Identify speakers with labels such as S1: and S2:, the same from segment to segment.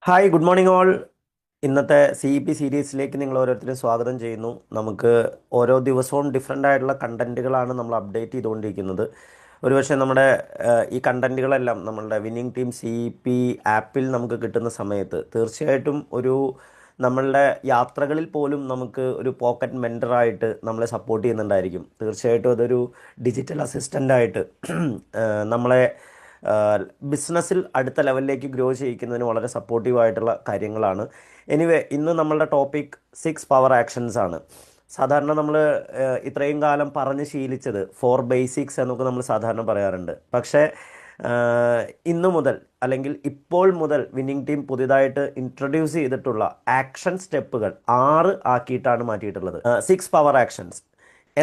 S1: Hi good morning all. ഇന്നത്തെ C E P സീരീസിലേക്ക് നിങ്ങൾ ഓരോരുത്തരും സ്വാഗതം ചെയ്യുന്നു. നമുക്ക് ഓരോ ദിവസവും ഡിഫറെൻ്റ് ആയിട്ടുള്ള കണ്ടൻറ്റുകളാണ് നമ്മൾ അപ്ഡേറ്റ് ചെയ്തുകൊണ്ടിരിക്കുന്നത്. ഒരുപക്ഷെ നമ്മുടെ ഈ കണ്ടൻറ്റുകളെല്ലാം നമ്മളുടെ winning team C E P ആപ്പിൽ നമുക്ക് കിട്ടുന്ന സമയത്ത് തീർച്ചയായിട്ടും നമ്മളുടെ യാത്രകളിൽ പോലും നമുക്ക് ഒരു പോക്കറ്റ് മെൻറ്ററായിട്ട് നമ്മളെ സപ്പോർട്ട് ചെയ്യുന്നുണ്ടായിരിക്കും. തീർച്ചയായിട്ടും അതൊരു ഡിജിറ്റൽ അസിസ്റ്റൻ്റായിട്ട് നമ്മളെ ബിസിനസ്സിൽ അടുത്ത ലെവലിലേക്ക് ഗ്രോ ചെയ്യിക്കുന്നതിന് വളരെ സപ്പോർട്ടീവായിട്ടുള്ള കാര്യങ്ങളാണ്. എനിവേ, ഇന്ന് നമ്മളുടെ ടോപ്പിക് 6 പവർ ആക്ഷൻസ് ആണ്. സാധാരണ നമ്മൾ ഇത്രയും കാലം പറഞ്ഞ് ശീലിച്ചത് 4 ബേസിക്സ് എന്നൊക്കെ നമ്മൾ സാധാരണ പറയാറുണ്ട്. പക്ഷേ ഇന്നു മുതൽ അല്ലെങ്കിൽ ഇപ്പോൾ മുതൽ വിന്നിംഗ് ടീം പുതിയതായിട്ട് ഇൻട്രൊഡ്യൂസ് ചെയ്തിട്ടുള്ള ആക്ഷൻ സ്റ്റെപ്പുകൾ 6 ആക്കിയിട്ടാണ് മാറ്റിയിട്ടുള്ളത്. 6 പവർ ആക്ഷൻസ്.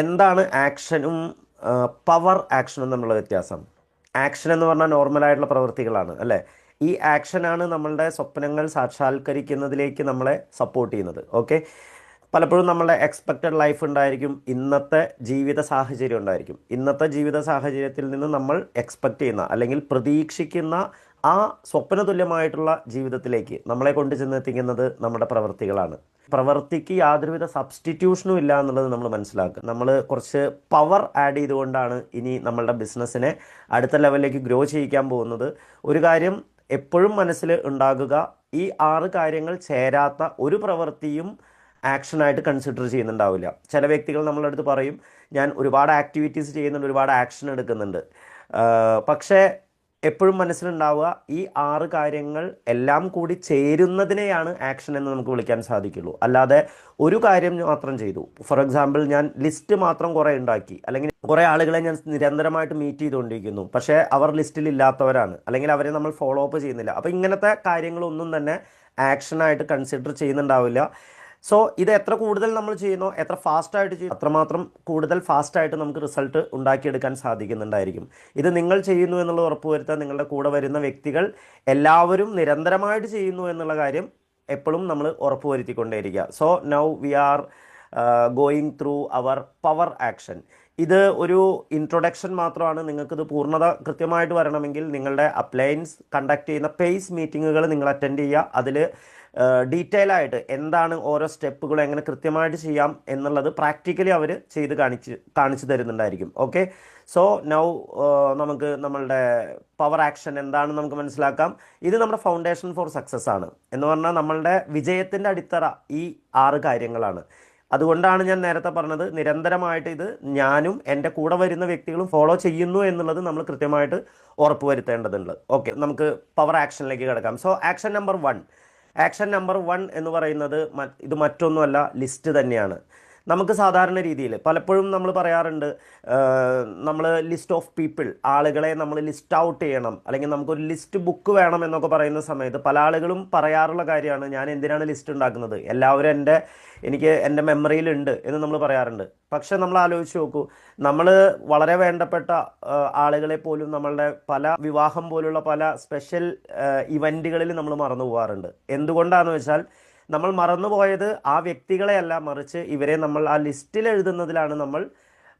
S1: എന്താണ് ആക്ഷനും പവർ ആക്ഷനും തമ്മിലുള്ള വ്യത്യാസം? ആക്ഷൻ എന്ന് പറഞ്ഞാൽ നോർമലായിട്ടുള്ള പ്രവൃത്തികളാണ് അല്ലേ? ഈ ആക്ഷനാണ് നമ്മളുടെ സ്വപ്നങ്ങൾ സാക്ഷാത്കരിക്കുന്നതിലേക്ക് നമ്മളെ സപ്പോർട്ട് ചെയ്യുന്നത്. ഓക്കെ, പലപ്പോഴും നമ്മളുടെ എക്സ്പെക്റ്റഡ് ലൈഫ് ഉണ്ടായിരിക്കും, ഇന്നത്തെ ജീവിത സാഹചര്യം ഉണ്ടായിരിക്കും. ഇന്നത്തെ ജീവിത സാഹചര്യത്തിൽ നിന്ന് നമ്മൾ എക്സ്പെക്റ്റ് ചെയ്യുന്ന അല്ലെങ്കിൽ പ്രതീക്ഷിക്കുന്ന ആ സ്വപ്നതുല്യമായിട്ടുള്ള ജീവിതത്തിലേക്ക് നമ്മളെ കൊണ്ടു ചെന്നെത്തിക്കുന്നത് നമ്മുടെ പ്രവൃത്തികളാണ്. പ്രവൃത്തിക്ക് യാതൊരുവിധ സബ്സ്റ്റിറ്റ്യൂഷനും ഇല്ല എന്നുള്ളത് നമ്മൾ മനസ്സിലാക്കുക. നമ്മൾ കുറച്ച് പവർ ആഡ് ചെയ്തുകൊണ്ടാണ് ഇനി നമ്മളുടെ ബിസിനസ്സിനെ അടുത്ത ലെവലിലേക്ക് ഗ്രോ ചെയ്യിക്കാൻ പോകുന്നത്. ഒരു കാര്യം എപ്പോഴും മനസ്സിൽ ഉണ്ടാകുക, ഈ 6 കാര്യങ്ങൾ ചേരാത്ത ഒരു പ്രവൃത്തിയും ആക്ഷനായിട്ട് കൺസിഡർ ചെയ്യുന്നുണ്ടാവില്ല. ചില വ്യക്തികൾ നമ്മളുടെ അടുത്ത് പറയും, ഞാൻ ഒരുപാട് ആക്ടിവിറ്റീസ് ചെയ്യുന്നുണ്ട്, ഒരുപാട് ആക്ഷൻ എടുക്കുന്നുണ്ട്. പക്ഷേ എപ്പോഴും മനസ്സിലുണ്ടാവുക, ഈ 6 കാര്യങ്ങൾ എല്ലാം കൂടി ചേരുന്നതിനെയാണ് ആക്ഷൻ എന്ന് നമുക്ക് വിളിക്കാൻ സാധിക്കുള്ളൂ. അല്ലാതെ ഒരു കാര്യം മാത്രം ചെയ്തു, ഫോർ എക്സാമ്പിൾ ഞാൻ ലിസ്റ്റ് മാത്രം കുറേ ഉണ്ടാക്കി, അല്ലെങ്കിൽ കുറേ ആളുകളെ ഞാൻ നിരന്തരമായിട്ട് മീറ്റ് ചെയ്തുകൊണ്ടിരിക്കുന്നു, പക്ഷേ അവർ ലിസ്റ്റിൽ ഇല്ലാത്തവരാണ്, അല്ലെങ്കിൽ അവരെ നമ്മൾ ഫോളോ അപ്പ് ചെയ്യുന്നില്ല. അപ്പോൾ ഇങ്ങനത്തെ കാര്യങ്ങളൊന്നും തന്നെ ആക്ഷനായിട്ട് കൺസിഡർ ചെയ്യുന്നുണ്ടാവില്ല. സോ ഇത് എത്ര കൂടുതൽ നമ്മൾ ചെയ്യുന്നോ, എത്ര ഫാസ്റ്റായിട്ട് ചെയ്യുന്നു, അത്രമാത്രം കൂടുതൽ ഫാസ്റ്റായിട്ട് നമുക്ക് റിസൾട്ട് ഉണ്ടാക്കിയെടുക്കാൻ സാധിക്കുന്നുണ്ടായിരിക്കും. ഇത് നിങ്ങൾ ചെയ്യുന്നു എന്നുള്ളത് ഉറപ്പുവരുത്താൻ നിങ്ങളുടെ കൂടെ വരുന്ന വ്യക്തികൾ എല്ലാവരും നിരന്തരമായിട്ട് ചെയ്യുന്നു എന്നുള്ള കാര്യം എപ്പോഴും നമ്മൾ ഉറപ്പുവരുത്തിക്കൊണ്ടേയിരിക്കുക. So now we are going through our power action. ഇത് ഒരു ഇൻട്രൊഡക്ഷൻ മാത്രമാണ്. നിങ്ങൾക്കിത് പൂർണ്ണത കൃത്യമായിട്ട് വരണമെങ്കിൽ നിങ്ങളുടെ അപ്ലയൻസ് കണ്ടക്ട് ചെയ്യുന്ന പേസ് മീറ്റിങ്ങുകൾ നിങ്ങൾ അറ്റൻഡ് ചെയ്യുക. അതിൽ ഡീറ്റെയിൽ ആയിട്ട് എന്താണ് ഓരോ സ്റ്റെപ്പുകൾ എങ്ങനെ കൃത്യമായിട്ട് ചെയ്യാം എന്നുള്ളത് പ്രാക്ടിക്കലി അവർ ചെയ്ത് കാണിച്ചു തരുന്നുണ്ടായിരിക്കും. ഓക്കെ, സോ നൗ നമുക്ക് നമ്മളുടെ പവർ ആക്ഷൻ എന്താണെന്ന് നമുക്ക് മനസ്സിലാക്കാം. ഇത് നമ്മുടെ ഫൗണ്ടേഷൻ ഫോർ സക്സസ് ആണ്. എന്ന് പറഞ്ഞാൽ നമ്മളുടെ വിജയത്തിൻ്റെ അടിത്തറ ഈ 6 കാര്യങ്ങളാണ്. അതുകൊണ്ടാണ് ഞാൻ നേരത്തെ പറഞ്ഞത്, നിരന്തരമായിട്ട് ഇത് ഞാനും എൻ്റെ കൂടെ വരുന്ന വ്യക്തികളും ഫോളോ ചെയ്യുന്നു എന്നുള്ളത് നമ്മൾ കൃത്യമായിട്ട് ഉറപ്പുവരുത്തേണ്ടതുണ്ട്. ഓക്കെ, നമുക്ക് പവർ ആക്ഷനിലേക്ക് കിടക്കാം. സോ ആക്ഷൻ നമ്പർ 1 എന്ന് പറയുന്നത് ഇത് മറ്റൊന്നുമല്ല, ലിസ്റ്റ് തന്നെയാണ്. നമുക്ക് സാധാരണ രീതിയിൽ പലപ്പോഴും നമ്മൾ പറയാറുണ്ട്, നമ്മൾ ലിസ്റ്റ് ഓഫ് പീപ്പിൾ, ആളുകളെ നമ്മൾ ലിസ്റ്റ് ഔട്ട് ചെയ്യണം, അല്ലെങ്കിൽ നമുക്കൊരു ലിസ്റ്റ് ബുക്ക് വേണം എന്നൊക്കെ പറയുന്ന സമയത്ത് പല ആളുകളും പറയാറുള്ള കാര്യമാണ്, ഞാൻ എന്തിനാണ് ലിസ്റ്റ് ഉണ്ടാക്കുന്നത്, എല്ലാവരും എനിക്ക് എൻ്റെ മെമ്മറിയിലുണ്ട് എന്ന് നമ്മൾ പറയാറുണ്ട്. പക്ഷെ നമ്മൾ ആലോചിച്ച് നോക്കൂ, നമ്മൾ വളരെ വേണ്ടപ്പെട്ട ആളുകളെ പോലും നമ്മളുടെ പല വിവാഹം പോലുള്ള പല സ്പെഷ്യൽ ഇവൻറ്റുകളിൽ നമ്മൾ മറന്നു പോകാറുണ്ട്. എന്തുകൊണ്ടാണെന്ന് വെച്ചാൽ നമ്മൾ മറന്നുപോയത് ആ വ്യക്തികളെയല്ല, മറിച്ച് ഇവരെ നമ്മൾ ആ ലിസ്റ്റിൽ എഴുതുന്നതിലാണ് നമ്മൾ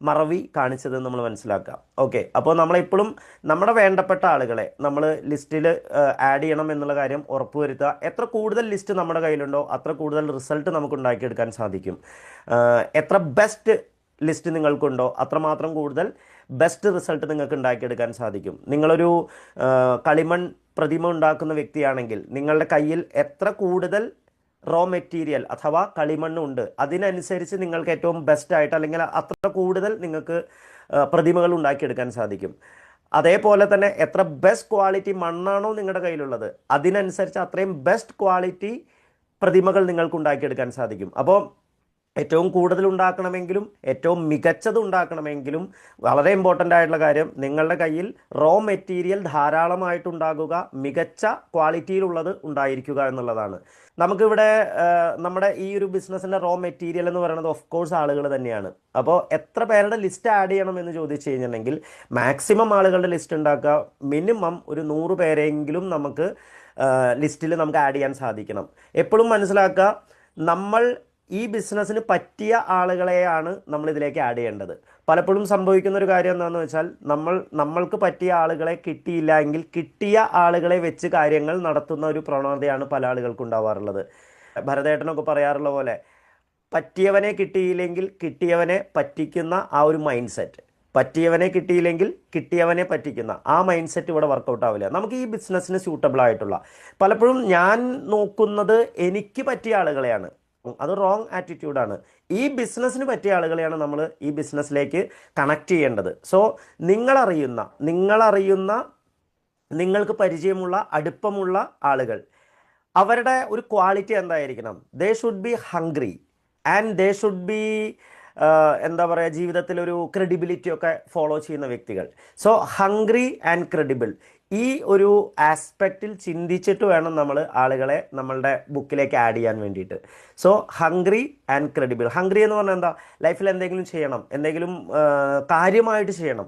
S1: മറവി കാണിച്ചത് നമ്മൾ മനസ്സിലാക്കുക. ഓക്കെ, അപ്പോൾ നമ്മളെപ്പോഴും നമ്മുടെ വേണ്ടപ്പെട്ട ആളുകളെ നമ്മൾ ലിസ്റ്റിൽ ആഡ് ചെയ്യണം എന്നുള്ള കാര്യം ഉറപ്പുവരുത്തുക. എത്ര കൂടുതൽ ലിസ്റ്റ് നമ്മുടെ കയ്യിലുണ്ടോ അത്ര കൂടുതൽ റിസൾട്ട് നമുക്ക് ഉണ്ടാക്കിയെടുക്കാൻ സാധിക്കും. എത്ര ബെസ്റ്റ് ലിസ്റ്റ് നിങ്ങൾക്കുണ്ടോ അത്രമാത്രം കൂടുതൽ ബെസ്റ്റ് റിസൾട്ട് നിങ്ങൾക്ക് ഉണ്ടാക്കിയെടുക്കാൻ സാധിക്കും. നിങ്ങളൊരു കളിമൺ പ്രതിമ ഉണ്ടാക്കുന്ന വ്യക്തിയാണെങ്കിൽ നിങ്ങളുടെ കയ്യിൽ എത്ര കൂടുതൽ റോ മെറ്റീരിയൽ അഥവാ കളിമണ്ണുണ്ട്, അതിനനുസരിച്ച് നിങ്ങൾക്ക് ഏറ്റവും ബെസ്റ്റായിട്ട് അല്ലെങ്കിൽ അത്ര കൂടുതൽ നിങ്ങൾക്ക് പ്രതിമകൾ ഉണ്ടാക്കിയെടുക്കാൻ സാധിക്കും. അതേപോലെ തന്നെ എത്ര ബെസ്റ്റ് ക്വാളിറ്റി മണ്ണാണോ നിങ്ങളുടെ കയ്യിലുള്ളത് അതിനനുസരിച്ച് അത്രയും ബെസ്റ്റ് ക്വാളിറ്റി പ്രതിമകൾ നിങ്ങൾക്ക് ഉണ്ടാക്കിയെടുക്കാൻ സാധിക്കും. അപ്പോൾ ഏറ്റവും കൂടുതൽ ഉണ്ടാക്കണമെങ്കിലും ഏറ്റവും മികച്ചത് ഉണ്ടാക്കണമെങ്കിലും വളരെ ഇമ്പോർട്ടൻ്റ് ആയിട്ടുള്ള കാര്യം, നിങ്ങളുടെ കയ്യിൽ റോ മെറ്റീരിയൽ ധാരാളമായിട്ടുണ്ടാകുക, മികച്ച ക്വാളിറ്റിയിലുള്ളത് ഉണ്ടായിരിക്കുക എന്നുള്ളതാണ്. നമുക്കിവിടെ നമ്മുടെ ഈ ഒരു ബിസിനസ്സിൻ്റെ റോ മെറ്റീരിയൽ എന്ന് പറയുന്നത് ഓഫ് കോഴ്സ് ആളുകൾ തന്നെയാണ്. അപ്പോൾ എത്ര പേരുടെ ലിസ്റ്റ് ആഡ് ചെയ്യണം എന്ന് ചോദിച്ചു കഴിഞ്ഞിട്ടുണ്ടെങ്കിൽ മാക്സിമം ആളുകളുടെ ലിസ്റ്റ് ഉണ്ടാക്കുക. മിനിമം ഒരു 100 പേരെങ്കിലും നമുക്ക് ലിസ്റ്റിൽ നമുക്ക് ആഡ് ചെയ്യാൻ സാധിക്കണം. എപ്പോഴും മനസ്സിലാക്കുക, നമ്മൾ ഈ ബിസിനസ്സിന് പറ്റിയ ആളുകളെയാണ് നമ്മൾ ഇതിലേക്ക് ആഡ് ചെയ്യേണ്ടത്. പലപ്പോഴും സംഭവിക്കുന്ന ഒരു കാര്യം എന്താണെന്ന് വെച്ചാൽ നമ്മൾക്ക് പറ്റിയ ആളുകളെ കിട്ടിയില്ല എങ്കിൽ കിട്ടിയ ആളുകളെ വെച്ച് കാര്യങ്ങൾ നടത്തുന്ന ഒരു പ്രവണതയാണ് പല ആളുകൾക്കും ഉണ്ടാവാറുള്ളത്. ഭരതേട്ടനൊക്കെ പറയാറുള്ള പോലെ പറ്റിയവനെ കിട്ടിയില്ലെങ്കിൽ കിട്ടിയവനെ പറ്റിക്കുന്ന ആ ഒരു മൈൻഡ് സെറ്റ്, പറ്റിയവനെ കിട്ടിയില്ലെങ്കിൽ കിട്ടിയവനെ പറ്റിക്കുന്ന ആ മൈൻഡ് സെറ്റ് ഇവിടെ വർക്കൗട്ട് ആവില്ല. നമുക്ക് ഈ ബിസിനസ്സിന് സ്യൂട്ടബിൾ ആയിട്ടുള്ള, പലപ്പോഴും ഞാൻ നോക്കുന്നത് എനിക്ക് പറ്റിയ ആളുകളെയാണ്. അത് റോങ് ആറ്റിറ്റ്യൂഡാണ്. ഈ ബിസിനസ്സിന് പറ്റിയ ആളുകളെയാണ് നമ്മൾ ഈ ബിസിനസ്സിലേക്ക് കണക്ട് ചെയ്യേണ്ടത്. സോ നിങ്ങളറിയുന്ന നിങ്ങൾക്ക് പരിചയമുള്ള അടുപ്പമുള്ള ആളുകൾ, അവരുടെ ഒരു ക്വാളിറ്റി എന്തായിരിക്കണം? They should be hungry and they should be എന്താ പറയുക, ജീവിതത്തിൽ ഒരു ക്രെഡിബിലിറ്റി ഒക്കെ ഫോളോ ചെയ്യുന്ന വ്യക്തികൾ. സോ ഹംഗ്രി ആൻഡ് ക്രെഡിബിൾ, ഈ ഒരു ആസ്പെക്റ്റിൽ ചിന്തിച്ചിട്ട് വേണം നമ്മൾ ആളുകളെ നമ്മളുടെ ബുക്കിലേക്ക് ആഡ് ചെയ്യാൻ വേണ്ടിയിട്ട്. So hungry and credible. Hungry എന്ന് പറഞ്ഞാൽ എന്താ? ലൈഫിൽ എന്തെങ്കിലും ചെയ്യണം, എന്തെങ്കിലും കാര്യമായിട്ട് ചെയ്യണം,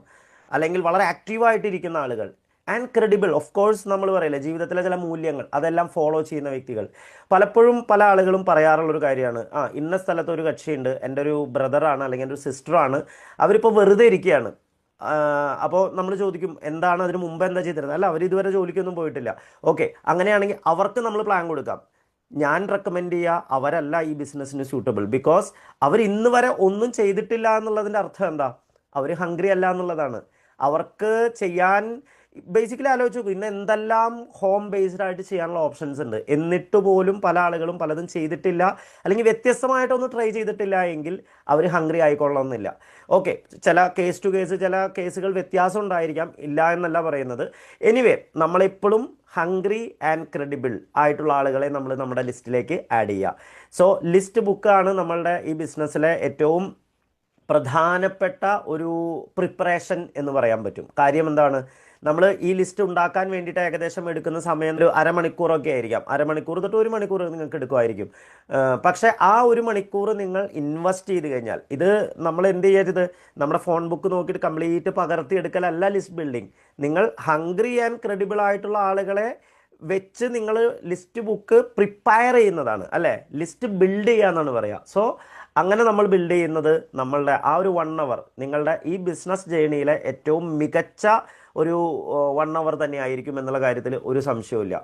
S1: അല്ലെങ്കിൽ വളരെ ആക്റ്റീവായിട്ടിരിക്കുന്ന ആളുകൾ. ആൻഡ് ക്രെഡിബിൾ, ഓഫ് കോഴ്സ് നമ്മൾ പറയില്ല, ജീവിതത്തിലെ ചില മൂല്യങ്ങൾ അതെല്ലാം ഫോളോ ചെയ്യുന്ന വ്യക്തികൾ. പലപ്പോഴും പല ആളുകളും പറയാറുള്ളൊരു കാര്യമാണ്, ഇന്ന സ്ഥലത്ത് ഒരു കക്ഷിയുണ്ട്, എൻ്റെ ഒരു ബ്രദറാണ് അല്ലെങ്കിൽ എൻ്റെ ഒരു സിസ്റ്ററാണ്, അവരിപ്പോൾ വെറുതെ ഇരിക്കുകയാണ്. അപ്പോൾ നമ്മൾ ചോദിക്കും, എന്താണ് അതിന് മുമ്പ് എന്താ ചെയ്തിരുന്നത്? അല്ല, അവർ ഇതുവരെ ജോലിക്കൊന്നും പോയിട്ടില്ല. ഓക്കെ, അങ്ങനെയാണെങ്കിൽ അവർക്ക് നമ്മൾ പ്ലാൻ കൊടുക്കാം. ഞാൻ റെക്കമെൻഡ് ചെയ്യുക, അവരല്ല ഈ ബിസിനസ്സിന് സ്യൂട്ടബിൾ. ബിക്കോസ് അവർ ഇന്ന് വരെ ഒന്നും ചെയ്തിട്ടില്ല എന്നുള്ളതിൻ്റെ അർത്ഥം എന്താ? അവർ ഹംഗ്രി അല്ല എന്നുള്ളതാണ്. അവർക്ക് ചെയ്യാൻ ബേസിക്കലി ആലോചിച്ച് നോക്കും, ഇന്ന് എന്തെല്ലാം ഹോം ബേസ്ഡ് ആയിട്ട് ചെയ്യാനുള്ള ഓപ്ഷൻസ് ഉണ്ട്. എന്നിട്ട് പോലും പല ആളുകളും പലതും ചെയ്തിട്ടില്ല, അല്ലെങ്കിൽ വ്യത്യസ്തമായിട്ടൊന്നും ട്രൈ ചെയ്തിട്ടില്ല എങ്കിൽ അവർ ഹംഗ്രി ആയിക്കൊള്ളണമെന്നില്ല. ഓക്കെ, ചില കേസ് ടു കേസ്, ചില കേസുകൾ വ്യത്യാസം ഉണ്ടായിരിക്കാം, ഇല്ല എന്നല്ല പറയുന്നത്. എനിവേ, നമ്മളെപ്പോഴും ഹംഗ്രി ആൻഡ് ക്രെഡിബിൾ ആയിട്ടുള്ള ആളുകളെ നമ്മൾ നമ്മുടെ ലിസ്റ്റിലേക്ക് ആഡ് ചെയ്യുക. സോ ലിസ്റ്റ് ബുക്കാണ് നമ്മളുടെ ഈ ബിസിനസ്സിലെ ഏറ്റവും പ്രധാനപ്പെട്ട ഒരു പ്രിപ്പറേഷൻ എന്ന് പറയാൻ പറ്റും. കാര്യം എന്താണ്? നമ്മൾ ഈ ലിസ്റ്റ് ഉണ്ടാക്കാൻ വേണ്ടിയിട്ട് ഏകദേശം എടുക്കുന്ന സമയം ഒരു അരമണിക്കൂറൊക്കെ ആയിരിക്കാം. അരമണിക്കൂർ തൊട്ട് 1 മണിക്കൂർ നിങ്ങൾക്ക് എടുക്കുമായിരിക്കും. പക്ഷേ ആ 1 മണിക്കൂർ നിങ്ങൾ ഇൻവെസ്റ്റ് ചെയ്ത് കഴിഞ്ഞാൽ, ഇത് നമ്മൾ എന്ത് ചെയ്യരുത്, നമ്മുടെ ഫോൺ ബുക്ക് നോക്കിയിട്ട് കംപ്ലീറ്റ് പകർത്തിയെടുക്കലല്ല ലിസ്റ്റ് ബിൽഡിങ്. നിങ്ങൾ ഹംഗ്രി ആൻഡ് ക്രെഡിബിൾ ആയിട്ടുള്ള ആളുകളെ വെച്ച് നിങ്ങൾ ലിസ്റ്റ് ബുക്ക് പ്രിപ്പയർ ചെയ്യുന്നതാണ്, അല്ലേ? ലിസ്റ്റ് ബിൽഡ് ചെയ്യുക എന്നാണ് പറയുക. സോ അങ്ങനെ നമ്മൾ ബിൽഡ് ചെയ്യുന്നത് നമ്മളുടെ ആ ഒരു 1 അവർ നിങ്ങളുടെ ഈ ബിസിനസ് ജേണിയിലെ ഏറ്റവും മികച്ച ഒരു 1 അവർ തന്നെ ആയിരിക്കും എന്നുള്ള കാര്യത്തിൽ ഒരു സംശയവുമില്ല.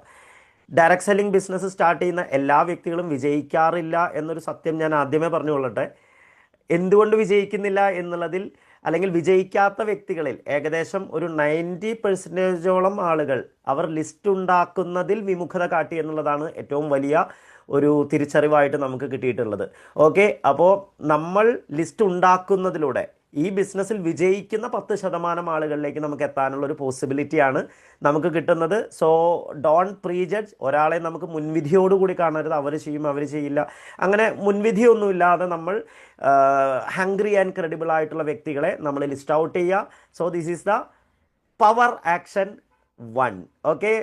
S1: ഡയറക്റ്റ് സെല്ലിംഗ് ബിസിനസ് സ്റ്റാർട്ട് ചെയ്യുന്ന എല്ലാ വ്യക്തികളും വിജയിക്കാറില്ല എന്നൊരു സത്യം ഞാൻ ആദ്യമേ പറഞ്ഞുകൊള്ളട്ടെ. എന്തുകൊണ്ട് വിജയിക്കുന്നില്ല എന്നുള്ളതിൽ, അല്ലെങ്കിൽ വിജയിക്കാത്ത വ്യക്തികളിൽ ഏകദേശം ഒരു 90% ആളുകൾ അവർ ലിസ്റ്റ് ഉണ്ടാക്കുന്നതിൽ വിമുഖത കാട്ടി എന്നുള്ളതാണ് ഏറ്റവും വലിയ ഒരു തിരിച്ചറിവായിട്ട് നമുക്ക് കിട്ടിയിട്ടുള്ളത്. ഓക്കെ, അപ്പോൾ നമ്മൾ ലിസ്റ്റ് ഉണ്ടാക്കുന്നതിലൂടെ ഈ ബിസിനസ്സിൽ വിജയിക്കുന്ന 10% ആളുകളിലേക്ക് നമുക്ക് എത്താനുള്ള ഒരു പോസിബിലിറ്റിയാണ് നമുക്ക് കിട്ടുന്നത്. So don't prejudge. ഒരാളെ നമുക്ക് മുൻവിധിയോടുകൂടി കാണരുത്, അവർ ചെയ്യും അവർ ചെയ്യില്ല, അങ്ങനെ മുൻവിധിയൊന്നുമില്ലാതെ നമ്മൾ ഹംഗ്രി ആൻഡ് ക്രെഡിബിൾ ആയിട്ടുള്ള വ്യക്തികളെ നമ്മൾ ലിസ്റ്റ് ഔട്ട് ചെയ്യുക. So this is the power action 1. Okay.